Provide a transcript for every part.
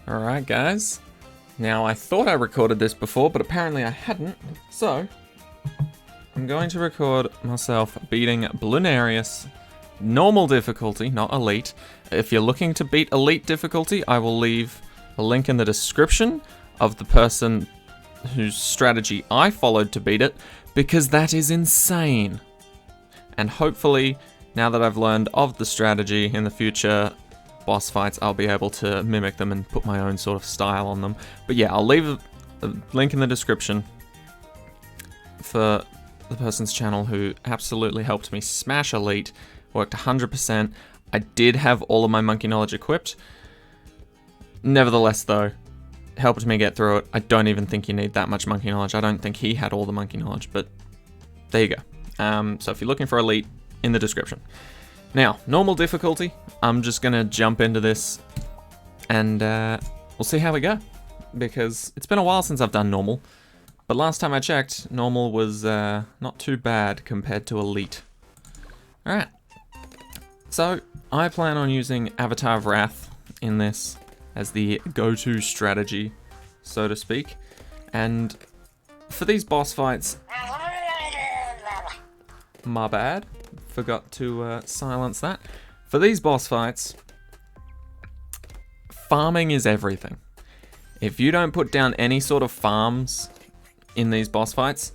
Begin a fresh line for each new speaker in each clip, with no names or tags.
Alright guys, now I thought I recorded this before, but apparently I hadn't, so I'm going to record myself beating Bloonarius, normal difficulty, not elite. If you're looking to beat elite difficulty, I will leave a link in the description of the person whose strategy I followed to beat it, because that is insane. And hopefully, now that I've learned of the strategy in the future boss fights, I'll be able to mimic them and put my own sort of style on them. But yeah, I'll leave a link in the description for the person's channel who absolutely helped me smash elite, worked 100%. I did have all of my monkey knowledge equipped. Nevertheless though, helped me get through it. I don't even think you need that much monkey knowledge. I don't think he had all the monkey knowledge, but there you go. So if you're looking for elite, in the description. Now, normal difficulty, I'm just gonna jump into this and we'll see how we go. Because it's been a while since I've done normal, but last time I checked, normal was not too bad compared to elite. Alright, so I plan on using Avatar of Wrath in this as the go-to strategy, so to speak. And for these boss fights, my bad. Forgot to silence that. For these boss fights, farming is everything. If you don't put down any sort of farms in these boss fights,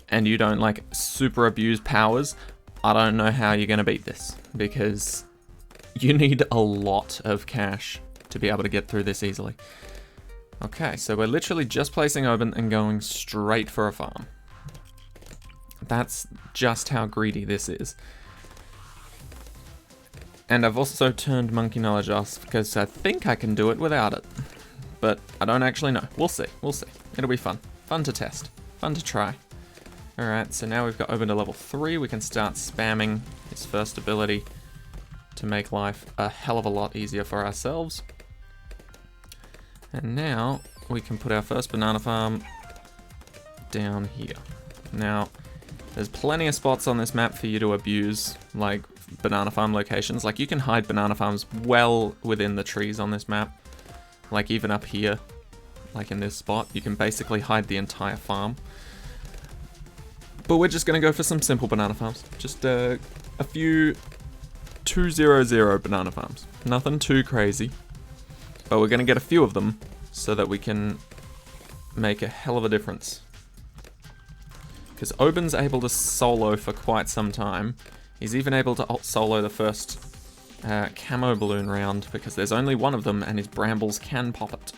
and you don't like super abuse powers, I don't know how you're gonna beat this, because you need a lot of cash to be able to get through this easily. Okay, so we're literally just placing open and going straight for a farm. That's just how greedy this is. And I've also turned monkey knowledge off because I think I can do it without it. But I don't actually know. We'll see. We'll see. It'll be fun. Fun to test. Fun to try. Alright, so now we've got open to level 3. We can start spamming his first ability to make life a hell of a lot easier for ourselves. And now we can put our first banana farm down here. Now, there's plenty of spots on this map for you to abuse, like banana farm locations. Like, you can hide banana farms well within the trees on this map. Like, even up here, like in this spot, you can basically hide the entire farm. But we're just gonna go for some simple banana farms. Just a few 200 banana farms. Nothing too crazy. But we're gonna get a few of them so that we can make a hell of a difference. Because Oben's able to solo for quite some time. He's even able to solo the first camo balloon round because there's only one of them and his brambles can pop it.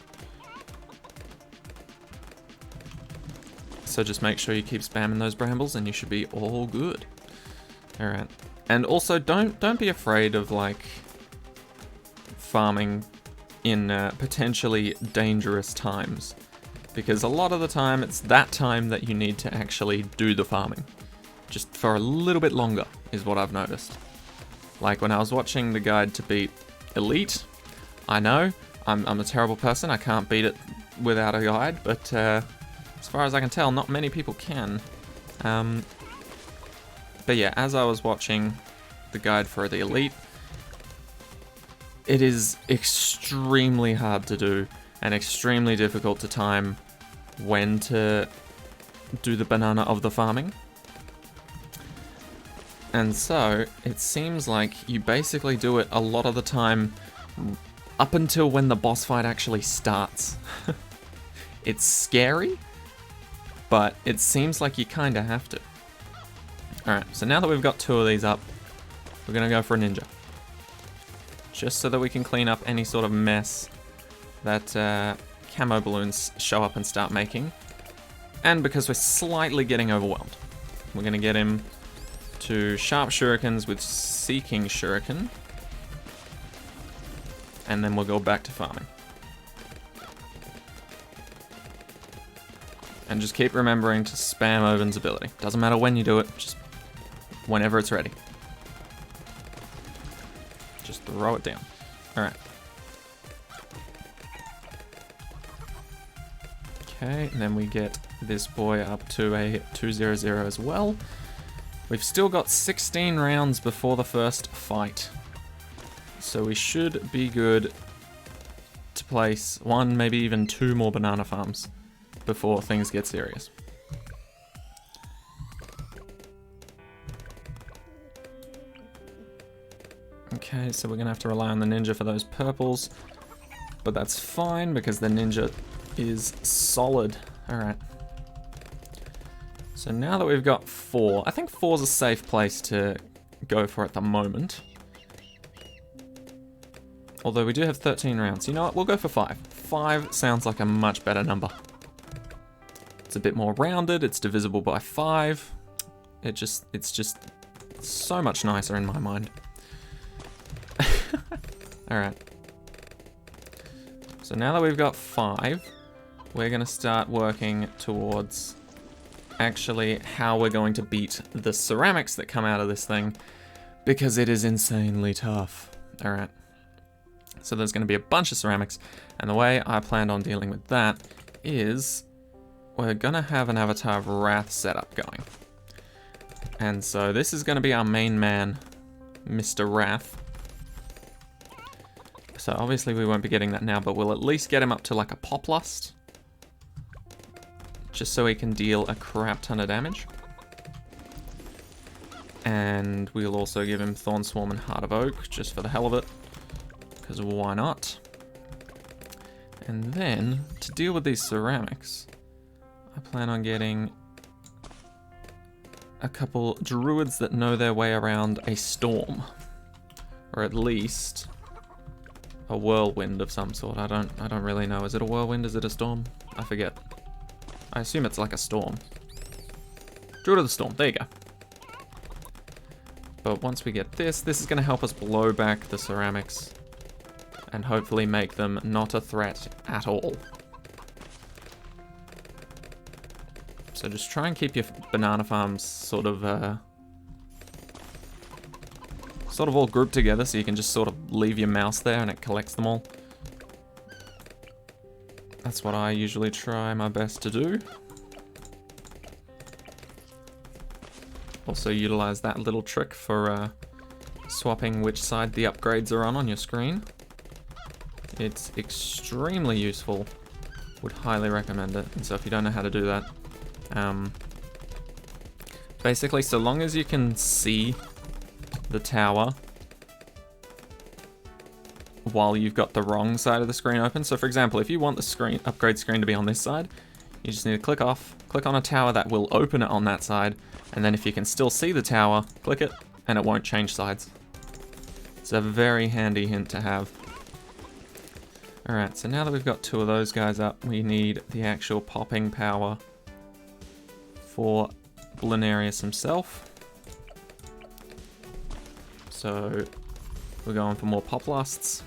So just make sure you keep spamming those brambles and you should be all good. Alright. And also don't be afraid of like farming in potentially dangerous times. Because a lot of the time, it's that time that you need to actually do the farming. Just for a little bit longer, is what I've noticed. Like when I was watching the guide to beat Elite, I know, I'm a terrible person, I can't beat it without a guide, but as far as I can tell, not many people can. But yeah, as I was watching the guide for the Elite, it is extremely hard to do. And extremely difficult to time when to do the banana of the farming. And so, it seems like you basically do it a lot of the time up until when the boss fight actually starts. It's scary, but it seems like you kinda have to. Alright, so now that we've got 2 of these up, we're gonna go for a ninja. Just so that we can clean up any sort of mess that camo balloons show up and start making. And because we're slightly getting overwhelmed, we're going to get him to sharp shurikens with seeking shuriken. And then we'll go back to farming. And just keep remembering to spam Oben's ability. Doesn't matter when you do it, just whenever it's ready. Just throw it down. Alright. Okay, and then we get this boy up to a 200 as well. We've still got 16 rounds before the first fight. So we should be good to place 1, maybe even 2 more banana farms before things get serious. Okay, so we're gonna have to rely on the ninja for those purples, but that's fine because the ninja is solid. Alright. So now that we've got 4, I think 4's a safe place to go for at the moment. Although we do have 13 rounds. You know what? We'll go for 5. 5 sounds like a much better number. It's a bit more rounded. It's divisible by 5. It's just so much nicer in my mind. Alright. So now that we've got 5, we're going to start working towards actually how we're going to beat the ceramics that come out of this thing, because it is insanely tough. Alright. So there's going to be a bunch of ceramics, and the way I planned on dealing with that is we're going to have an Avatar of Wrath setup going. And so this is going to be our main man, Mr. Wrath. So obviously we won't be getting that now, but we'll at least get him up to like a Pop Lust, just so he can deal a crap ton of damage. And we'll also give him Thorn Swarm and Heart of Oak, just for the hell of it, because why not? And then, to deal with these ceramics, I plan on getting a couple druids that know their way around a storm, or at least a whirlwind of some sort. I don't really know. Is it a whirlwind? Is it a storm? I forget. I assume it's like a storm. Druid of the Storm. There you go. But once we get this is going to help us blow back the ceramics and hopefully make them not a threat at all. So just try and keep your banana farms sort of all grouped together, so you can just sort of leave your mouse there and it collects them all. That's what I usually try my best to do. Also utilize that little trick for swapping which side the upgrades are on your screen. It's extremely useful. Would highly recommend it. And so if you don't know how to do that, basically so long as you can see the tower while you've got the wrong side of the screen open. So for example, if you want the upgrade screen to be on this side, you just need to click on a tower that will open it on that side, and then if you can still see the tower, click it, and it won't change sides. It's a very handy hint to have. Alright, so now that we've got 2 of those guys up, we need the actual popping power for Bloonarius himself. So we're going for more Pop Lusts.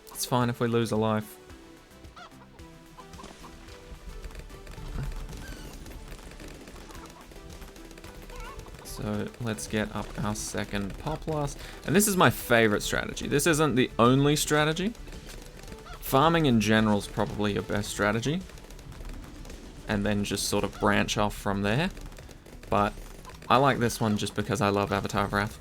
It's fine if we lose a life. So let's get up our second Pop Lust. And this is my favorite strategy. This isn't the only strategy. Farming in general is probably your best strategy. And then just sort of branch off from there. But I like this one just because I love Avatar of Wrath.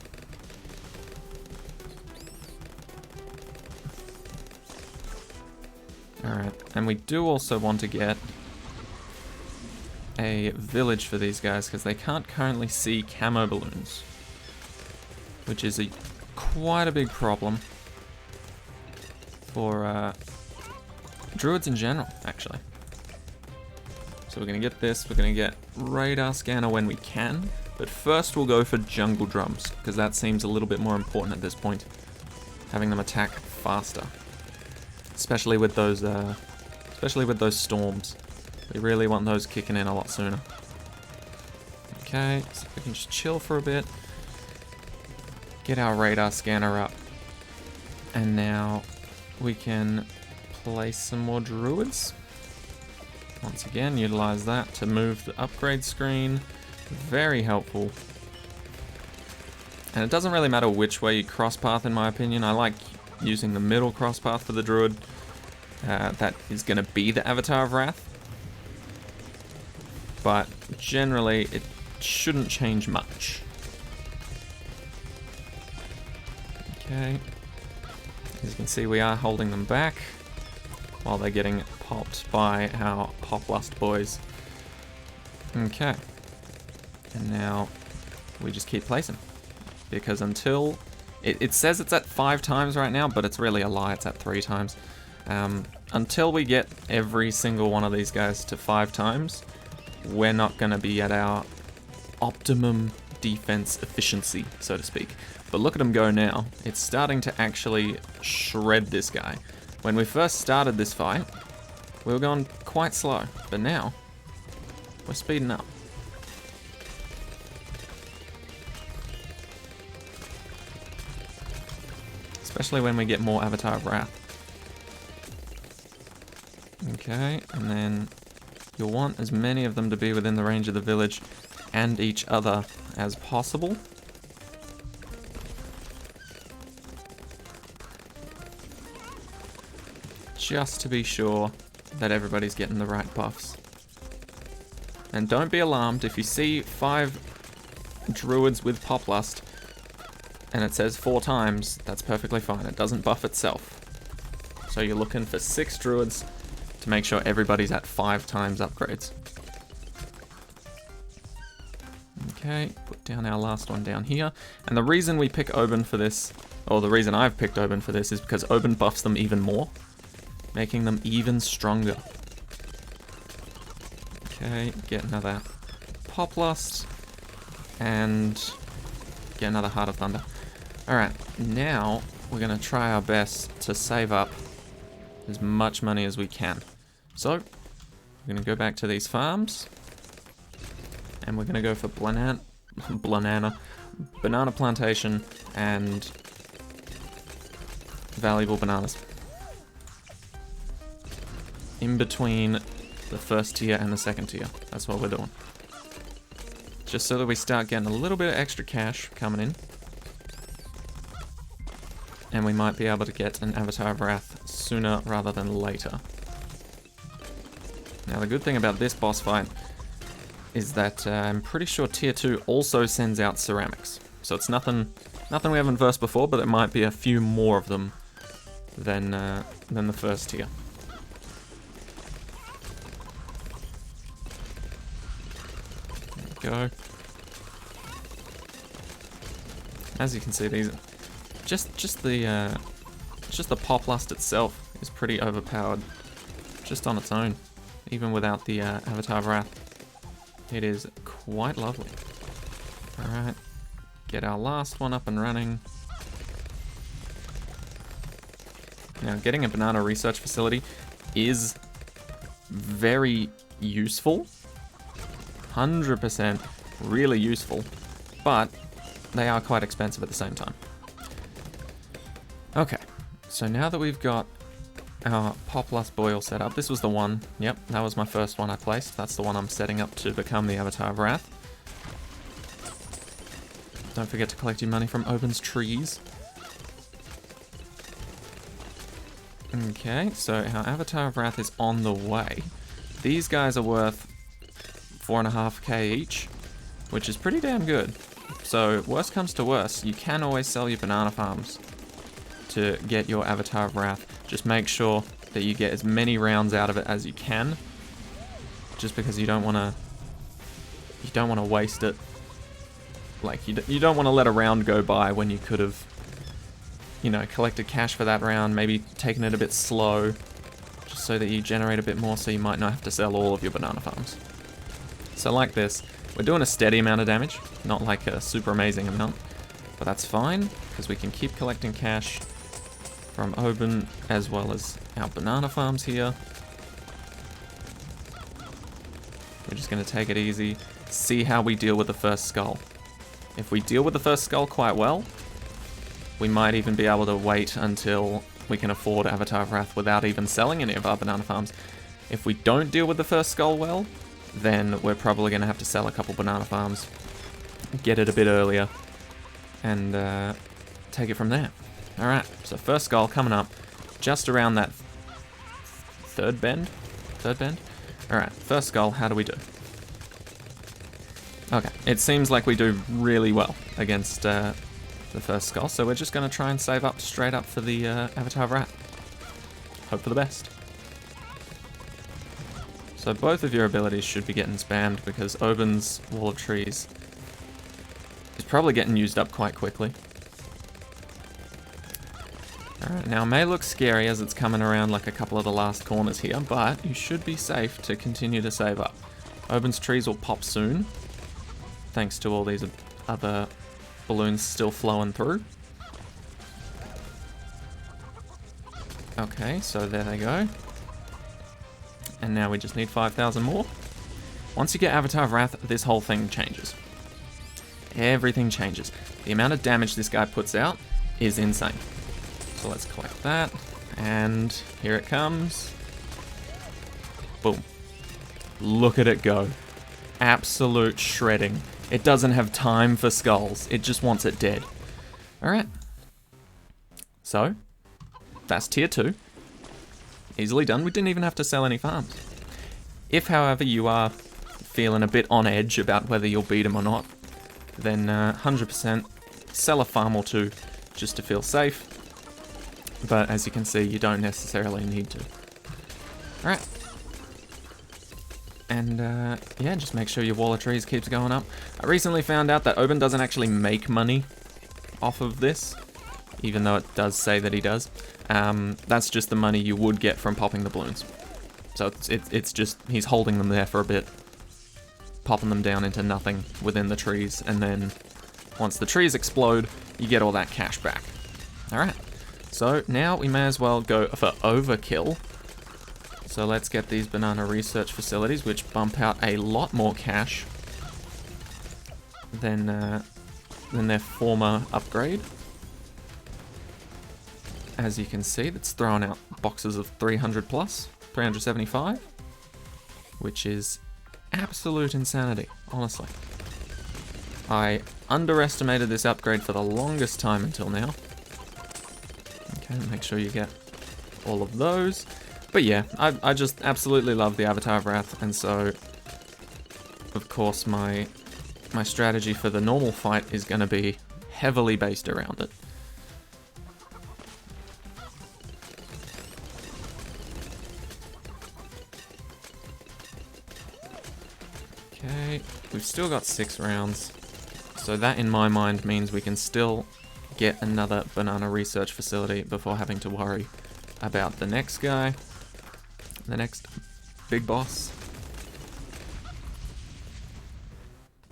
Alright, and we do also want to get a village for these guys because they can't currently see camo balloons, which is quite a big problem for druids in general, actually. So we're going to get this, we're going to get radar scanner when we can, but first we'll go for jungle drums because that seems a little bit more important at this point, having them attack faster, especially with those storms. We really want those kicking in a lot sooner. Okay, so we can just chill for a bit. Get our radar scanner up. And now we can place some more druids. Once again, utilize that to move the upgrade screen. Very helpful. And it doesn't really matter which way you cross path, in my opinion. I like using the middle cross path for the druid. That is going to be the Avatar of Wrath. But generally, it shouldn't change much. Okay. As you can see, we are holding them back while they're getting popped by our Poplust boys. Okay. And now we just keep placing. Because until... It says it's at 5 times right now, but it's really a lie. It's at 3 times. Until we get every single one of these guys to 5 times, we're not going to be at our optimum defense efficiency, so to speak. But look at him go now. It's starting to actually shred this guy. When we first started this fight, we were going quite slow, but now we're speeding up. Especially when we get more Avatar of Wrath. Okay, and then you'll want as many of them to be within the range of the village and each other as possible. Just to be sure that everybody's getting the right buffs. And don't be alarmed if you see 5 druids with Poplust and it says 4 times, that's perfectly fine. It doesn't buff itself. So you're looking for 6 druids to make sure everybody's at 5 times upgrades. Okay, put down our last one down here. And the reason we pick Oban for this, or the reason I've picked Oban for this, is because Oban buffs them even more, making them even stronger. Okay, get another Poplust, and get another Heart of Thunder. Alright, now we're going to try our best to save up as much money as we can. So, we're going to go back to these farms, and we're going to go for banana plantation and valuable bananas. In between the first tier and the second tier. That's what we're doing. Just so that we start getting a little bit of extra cash coming in. And we might be able to get an Avatar of Wrath sooner rather than later. Now the good thing about this boss fight is that I'm pretty sure tier 2 also sends out ceramics. So it's nothing we haven't versed before, but it might be a few more of them than the first tier. Go. As you can see, these just the Poplust itself is pretty overpowered, just on its own, even without the Avatar of Wrath. It is quite lovely. All right, get our last one up and running. Now, getting a banana research facility is very useful. 100% really useful, but they are quite expensive at the same time. Okay, so now that we've got our Poplust boil set up, this was the one, yep, that was my first one I placed. That's the one I'm setting up to become the Avatar of Wrath. Don't forget to collect your money from Oban's trees. Okay, so our Avatar of Wrath is on the way. These guys are worth 4.5k each, which is pretty damn good. So, worst comes to worst, you can always sell your banana farms to get your Avatar of Wrath. Just make sure that you get as many rounds out of it as you can, just because you don't want to waste it. Like, you don't want to let a round go by when you could have, you know, collected cash for that round, maybe taken it a bit slow, just so that you generate a bit more, so you might not have to sell all of your banana farms. So like this, we're doing a steady amount of damage, not like a super amazing amount, but that's fine, because we can keep collecting cash from Oban, as well as our banana farms here. We're just going to take it easy, see how we deal with the first skull. If we deal with the first skull quite well, we might even be able to wait until we can afford Avatar of Wrath without even selling any of our banana farms. If we don't deal with the first skull well, then we're probably going to have to sell a couple banana farms, get it a bit earlier, and take it from there. Alright, so first skull coming up, just around that third bend? Alright, first skull, how do we do? Okay, it seems like we do really well against the first skull, so we're just going to try and save up straight up for the Avatar of Wrath. Hope for the best. So both of your abilities should be getting spammed because Oben's Wall of Trees is probably getting used up quite quickly. Alright, now it may look scary as it's coming around like a couple of the last corners here, but you should be safe to continue to save up. Oben's trees will pop soon, thanks to all these other balloons still flowing through. Okay, so there they go. And now we just need 5,000 more. Once you get Avatar of Wrath, this whole thing changes. Everything changes. The amount of damage this guy puts out is insane. So let's collect that, and here it comes. Boom. Look at it go. Absolute shredding. It doesn't have time for skulls, it just wants it dead. Alright. So, that's tier 2. Easily done, we didn't even have to sell any farms. If, however, you are feeling a bit on edge about whether you'll beat him or not, then 100% sell a farm or two just to feel safe. But as you can see, you don't necessarily need to. Alright. And yeah, just make sure your Wall of Trees keeps going up. I recently found out that Oben doesn't actually make money off of this, even though it does say that he does. That's just the money you would get from popping the balloons. So it's just, he's holding them there for a bit, popping them down into nothing within the trees, and then once the trees explode, you get all that cash back. Alright. So now we may as well go for Overkill. So let's get these banana research facilities, which bump out a lot more cash than their former upgrade. As you can see, that's throwing out boxes of 300 plus, 375, which is absolute insanity, honestly. I underestimated this upgrade for the longest time until now. Okay, make sure you get all of those. But yeah, I just absolutely love the Avatar of Wrath, and so, of course, my strategy for the normal fight is going to be heavily based around it. Okay, we've still got 6 rounds, so that in my mind means we can still get another banana research facility before having to worry about the next guy, the next big boss.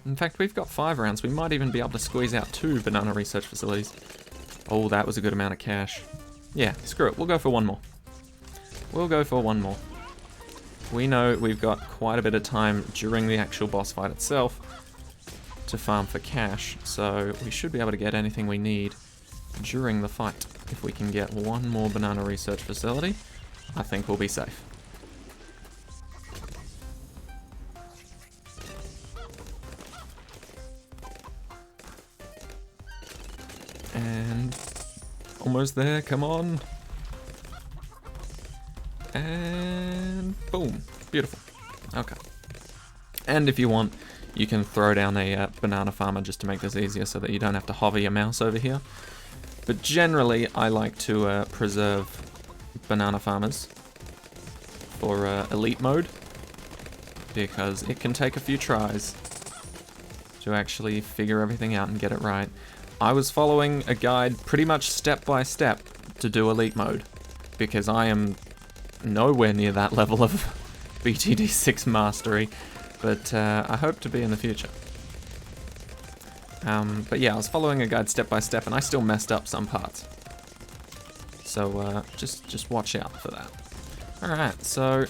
In fact, we've got 5 rounds. We might even be able to squeeze out 2 banana research facilities. Oh, that was a good amount of cash. Yeah, screw it. We'll go for 1 more. We'll go for 1 more. We know we've got quite a bit of time during the actual boss fight itself to farm for cash, so we should be able to get anything we need during the fight. If we can get 1 more banana research facility, I think we'll be safe. And almost there, come on. And boom, beautiful. Okay. And if you want, you can throw down a banana farmer just to make this easier so that you don't have to hover your mouse over here. But generally, I like to preserve banana farmers for elite mode, because it can take a few tries to actually figure everything out and get it right. I was following a guide pretty much step by step to do elite mode, because I am nowhere near that level of BTD6 mastery, but I hope to be in the future. But yeah, I was following a guide step by step, and I still messed up some parts. So just watch out for that. Alright, so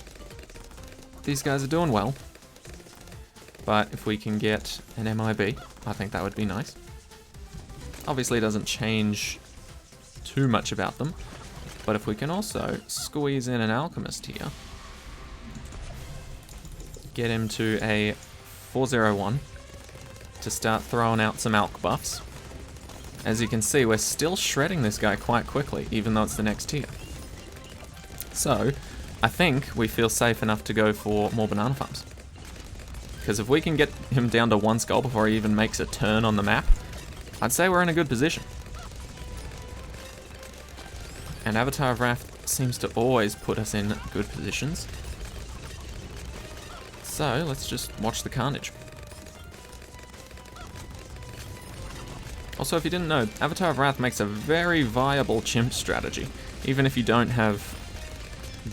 these guys are doing well, but if we can get an MIB, I think that would be nice. Obviously it doesn't change too much about them, but if we can also squeeze in an alchemist here, get him to a 401 to start throwing out some alch buffs. As you can see, we're still shredding this guy quite quickly, even though it's the next tier. So, I think we feel safe enough to go for more banana farms. Because if we can get him down to 1 skull before he even makes a turn on the map, I'd say we're in a good position. And Avatar of Wrath seems to always put us in good positions. So let's just watch the carnage. Also, if you didn't know, Avatar of Wrath makes a very viable chimp strategy, even if you don't have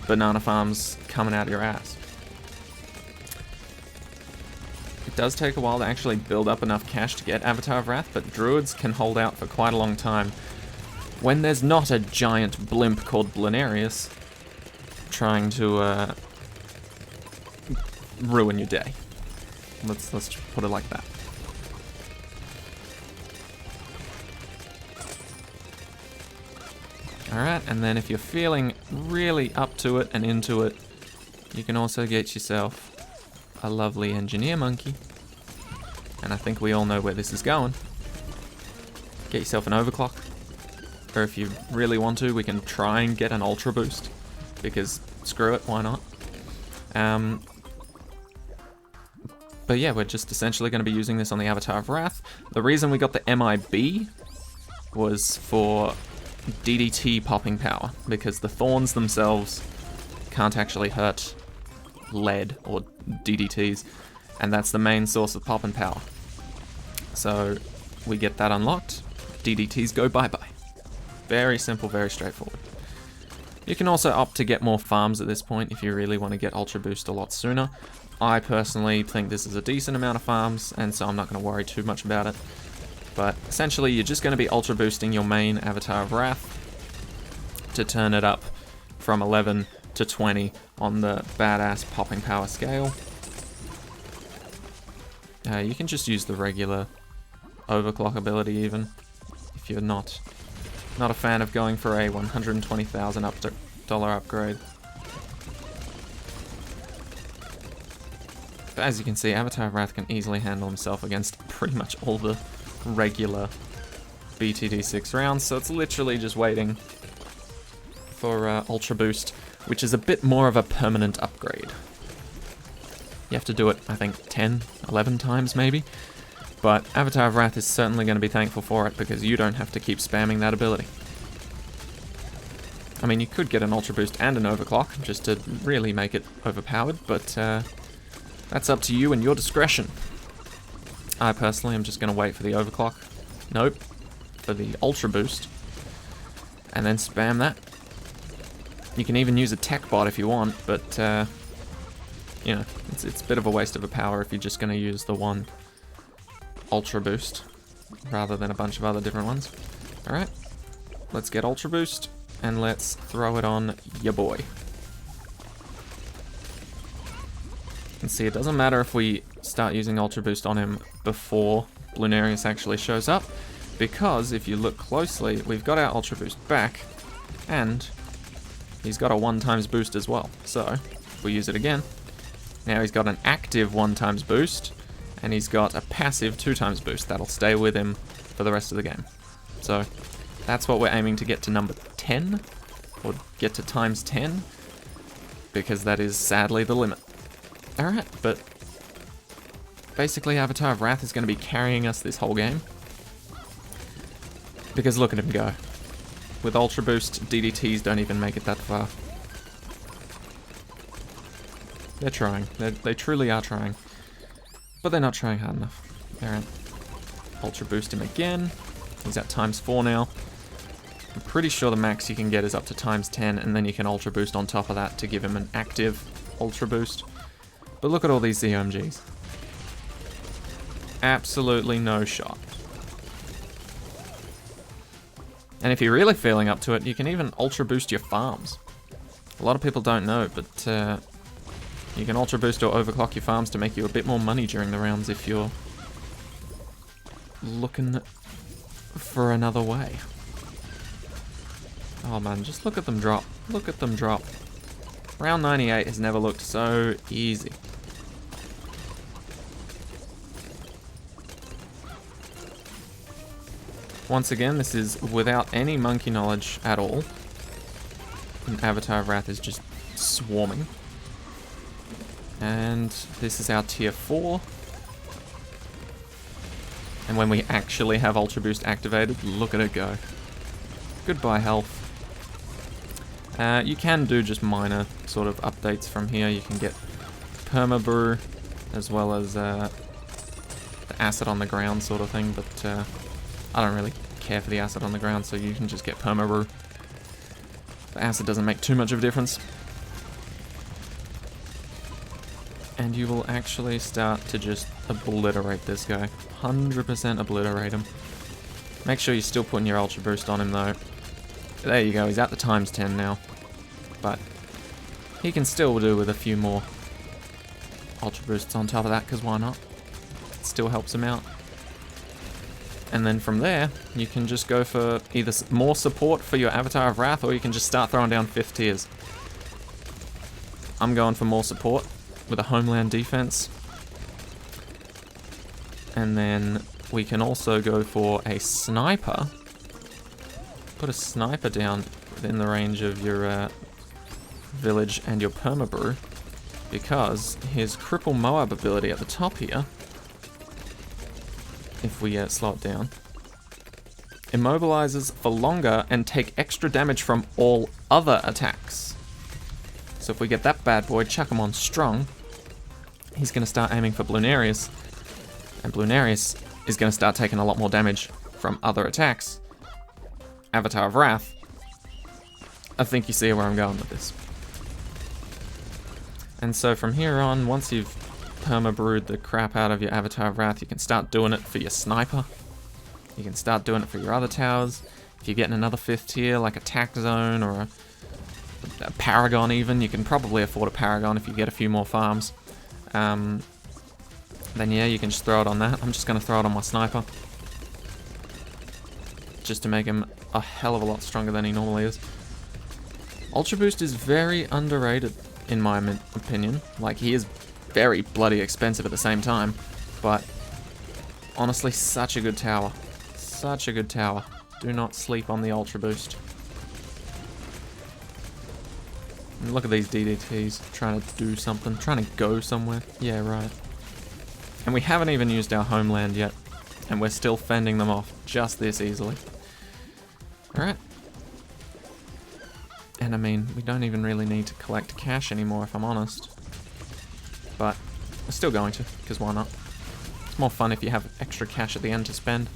banana farms coming out of your ass. It does take a while to actually build up enough cash to get Avatar of Wrath, but druids can hold out for quite a long time when there's not a giant blimp called Bloonarius trying to ruin your day. Let's just put it like that. Alright, and then if you're feeling really up to it and into it, you can also get yourself a lovely engineer monkey. And I think we all know where this is going. Get yourself an overclock. Or if you really want to, we can try and get an ultra boost. Because screw it, why not? But yeah, we're just essentially going to be using this on the Avatar of Wrath. The reason we got the MIB was for DDT popping power, because the thorns themselves can't actually hurt lead or DDTs, and that's the main source of popping power. So we get that unlocked, DDTs go bye-bye. Very simple, very straightforward. You can also opt to get more farms at this point if you really want to get Ultra Boost a lot sooner. I personally think this is a decent amount of farms, and so I'm not going to worry too much about it. But essentially, you're just going to be Ultra Boosting your main Avatar of Wrath to turn it up from 11 to 20 on the badass popping power scale. You can just use the regular overclock ability even, if you're not a fan of going for a $120,000 dollar upgrade. But as you can see, Avatar of Wrath can easily handle himself against pretty much all the regular BTD6 rounds, so it's literally just waiting for Ultra Boost, which is a bit more of a permanent upgrade. You have to do it, I think, 10, 11 times maybe, but Avatar of Wrath is certainly going to be thankful for it because you don't have to keep spamming that ability. I mean, you could get an Ultra Boost and an Overclock just to really make it overpowered, but that's up to you and your discretion. I personally am just going to wait for the Overclock. Nope. For the Ultra Boost. And then spam that. You can even use a tech bot if you want, but, you know, it's a bit of a waste of a power if you're just going to use the one Ultra Boost rather than a bunch of other different ones. Alright. Let's get Ultra Boost, and let's throw it on ya boy. And see, it doesn't matter if we start using Ultra Boost on him before Bloonarius actually shows up, because if you look closely, we've got our Ultra Boost back, and he's got a 1x boost as well. So, if we use it again, now he's got an active 1x boost, and he's got a passive 2x boost. That'll stay with him for the rest of the game. So, that's what we're aiming to get to number 10, or get to times 10, because that is sadly the limit. Alright, but basically Avatar of Wrath is going to be carrying us this whole game. Because look at him go. With Ultra Boost, DDTs don't even make it that far. They're trying. They truly are trying. But they're not trying hard enough. Alright. Ultra Boost him again. He's at ×4 now. I'm pretty sure the max you can get is up to ×10, and then you can Ultra Boost on top of that to give him an active Ultra Boost. But look at all these ZOMGs. Absolutely no shot. And if you're really feeling up to it, you can even Ultra Boost your farms. A lot of people don't know, but you can Ultra Boost or Overclock your farms to make you a bit more money during the rounds if you're looking for another way. Oh man, just look at them drop. Look at them drop. Round 98 has never looked so easy. Once again, this is without any monkey knowledge at all. And Avatar of Wrath is just swarming. And this is our tier 4. And when we actually have Ultra Boost activated, look at it go. Goodbye health. You can do just minor sort of updates from here. You can get perma-brew as well as the acid on the ground sort of thing, but I don't really care for the acid on the ground, so you can just get perma-brew. The acid doesn't make too much of a difference. And you will actually start to just obliterate this guy. 100% obliterate him. Make sure you're still putting your Ultra Boost on him though. There you go, he's at the ×10 now. But he can still do with a few more Ultra Boosts on top of that, because why not? It still helps him out. And then from there, you can just go for either more support for your Avatar of Wrath, or you can just start throwing down 5th tiers. I'm going for more support with a homeland defense. And then we can also go for a sniper. Put a sniper down within the range of your village and your perma-brew, because his cripple Moab ability at the top here, if we slow it down, immobilizes for longer and take extra damage from all other attacks. So if we get that bad boy, chuck him on strong, he's going to start aiming for Bloonarius, and Bloonarius is going to start taking a lot more damage from other attacks. Avatar of Wrath, I think you see where I'm going with this. And so from here on, once you've perma-brewed the crap out of your Avatar of Wrath, you can start doing it for your sniper. You can start doing it for your other towers. If you're getting another 5th tier, like a Tac Zone or a Paragon even, you can probably afford a Paragon if you get a few more farms. Then yeah, you can just throw it on that. I'm just going to throw it on my sniper, just to make him a hell of a lot stronger than he normally is. Ultra Boost is very underrated, in my opinion. Like, he is very bloody expensive at the same time, but honestly, such a good tower. Such a good tower. Do not sleep on the Ultra Boost. And look at these DDTs trying to do something, trying to go somewhere. Yeah, right. And we haven't even used our homeland yet, and we're still fending them off just this easily. Alright. And I mean, we don't even really need to collect cash anymore, if I'm honest. But we're still going to, because why not? It's more fun if you have extra cash at the end to spend.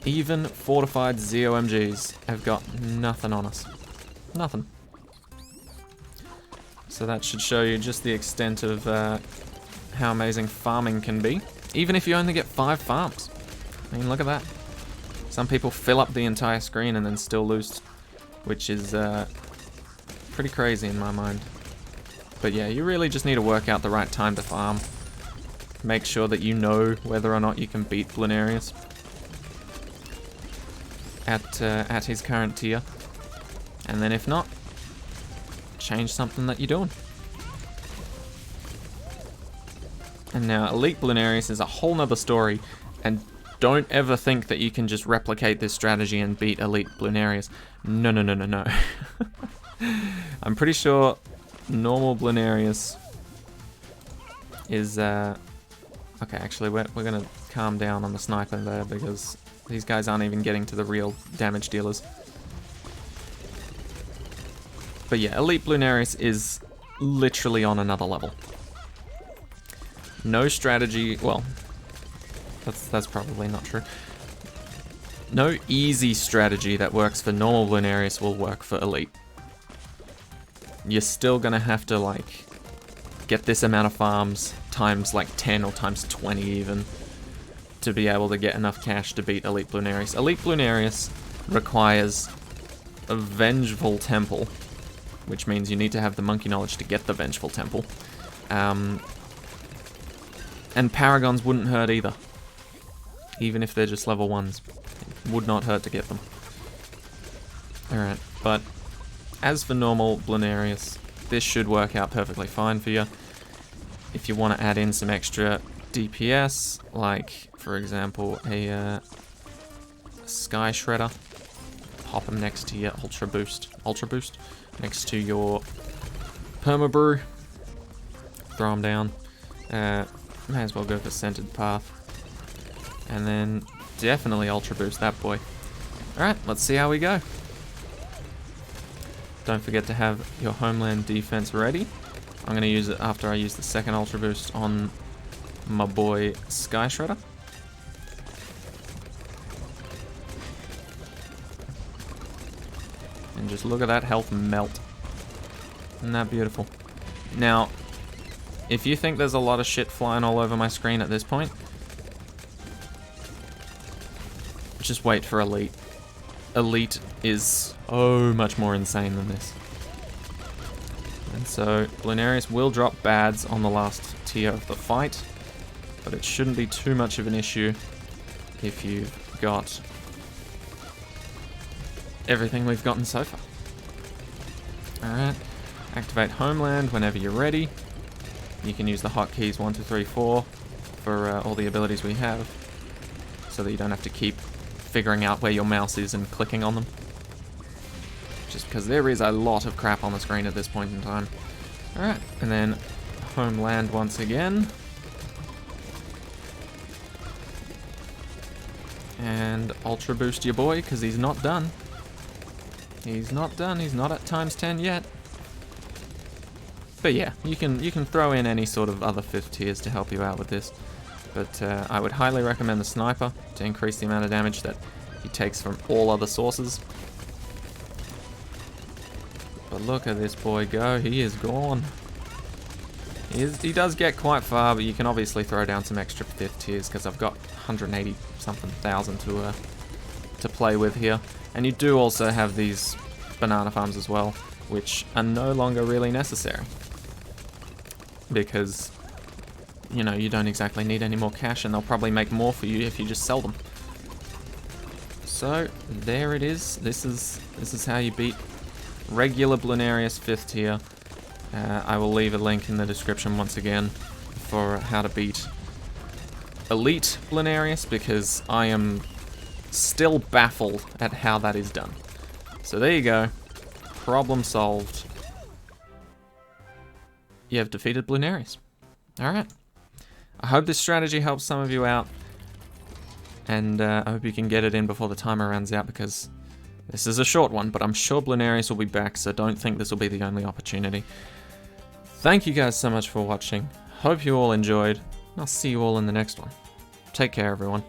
Even fortified ZOMGs have got nothing on us. Nothing. So that should show you just the extent of how amazing farming can be. Even if you only get 5 farms. I mean, look at that. Some people fill up the entire screen and then still lose, which is pretty crazy in my mind. But yeah, you really just need to work out the right time to farm. Make sure that you know whether or not you can beat Bloonarius at his current tier. And then if not, change something that you're doing. And now Elite Bloonarius is a whole nother story, and don't ever think that you can just replicate this strategy and beat Elite Bloonarius. No, no, no, no, no. I'm pretty sure normal Bloonarius is, okay, actually, we're gonna calm down on the sniper there, because these guys aren't even getting to the real damage dealers. But yeah, Elite Bloonarius is literally on another level. No strategy, well, that's probably not true. No easy strategy that works for normal Bloonarius will work for Elite. You're still gonna have to, like, get this amount of farms times like 10 or times 20 even to be able to get enough cash to beat Elite Bloonarius. Elite Bloonarius requires a Vengeful Temple, which means you need to have the monkey knowledge to get the Vengeful Temple. And Paragons wouldn't hurt either. Even if they're just level 1s. It would not hurt to get them. Alright, but as for normal Bloonarius, this should work out perfectly fine for you. If you want to add in some extra DPS, like, for example, a Sky Shredder, pop them next to your Ultra Boost, next to your Perma-Brew, throw them down. May as well go for Centered Path. And then definitely Ultra Boost that boy. Alright, let's see how we go. Don't forget to have your homeland defense ready. I'm going to use it after I use the second Ultra Boost on my boy Sky Shredder. And just look at that health melt. Isn't that beautiful? Now, if you think there's a lot of shit flying all over my screen at this point, just wait for Elite. Elite is so much more insane than this. And so, Bloonarius will drop bads on the last tier of the fight, but it shouldn't be too much of an issue if you've got everything we've gotten so far. Alright, activate Homeland whenever you're ready. You can use the hotkeys 1, 2, 3, 4 for all the abilities we have, so that you don't have to keep figuring out where your mouse is and clicking on them. Just because there is a lot of crap on the screen at this point in time. Alright, and then Homeland once again. And Ultra Boost your boy, because he's not done. He's not done, he's not at times 10 yet. But yeah, you can throw in any sort of other 5th tiers to help you out with this. But I would highly recommend the Sniper to increase the amount of damage that he takes from all other sources. But look at this boy go, he is gone. He does get quite far, but you can obviously throw down some extra 5th tiers because I've got 180 something thousand to play with here. And you do also have these banana farms as well, which are no longer really necessary. Because, you know, you don't exactly need any more cash, and they'll probably make more for you if you just sell them. So, there it is. This is how you beat regular Bloonarius 5th tier. I will leave a link in the description once again for how to beat Elite Bloonarius, because I am still baffled at how that is done. So there you go. Problem solved. You have defeated Bloonarius. Alright. I hope this strategy helps some of you out. And I hope you can get it in before the timer runs out, because this is a short one, but I'm sure Bloonarius will be back, so don't think this will be the only opportunity. Thank you guys so much for watching. Hope you all enjoyed. I'll see you all in the next one. Take care, everyone.